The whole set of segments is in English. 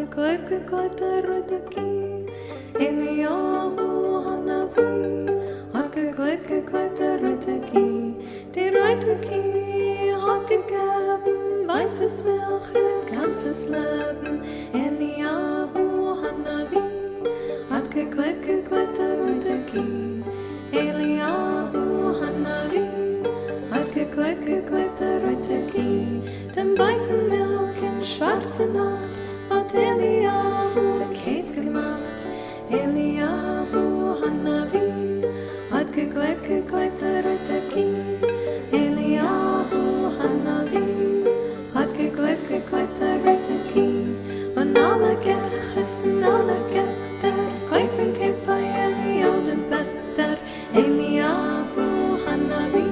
gekoyft der royte key. Eliyohu Hanovi, hat gekoyft der royte key. Der royte key hat gegebn, vayses milkh, gantses lebn. Eliyohu Hanovi, hat gekoyft der royte key. Eliyohu Hanovi, hat gekoyft der royte key. Dem vaysn milkh in shvartse nakht, hat Eliyahu keyz gemakht. Eliyohu Hanovi, hat gekoyft der royte key. Eliyohu Hanovi, hat gekoyft der royte key. Und alle getkhes und alle getter, koyfn keyz bei Eliyahu den feter. Eliyohu Hanovi,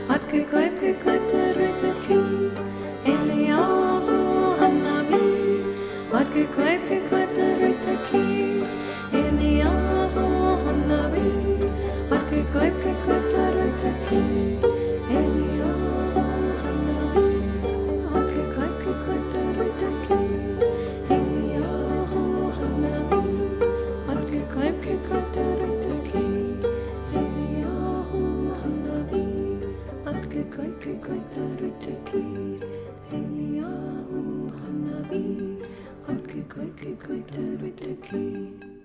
hat gekoyft der royte key. Eliyahu Hanovi, hat gekoyft der royte key. Eliyahu Hanovi, hat gekoyft der royte key. Eliyahu Hanovi, hat gekoyft der royte key. Eliyahu Hanovi, hat gekoyft der royte key. Eliyahu Hanovi, hat gekoyft der royte key. Eliyahu Hanovi, hat gekoyft der royte key.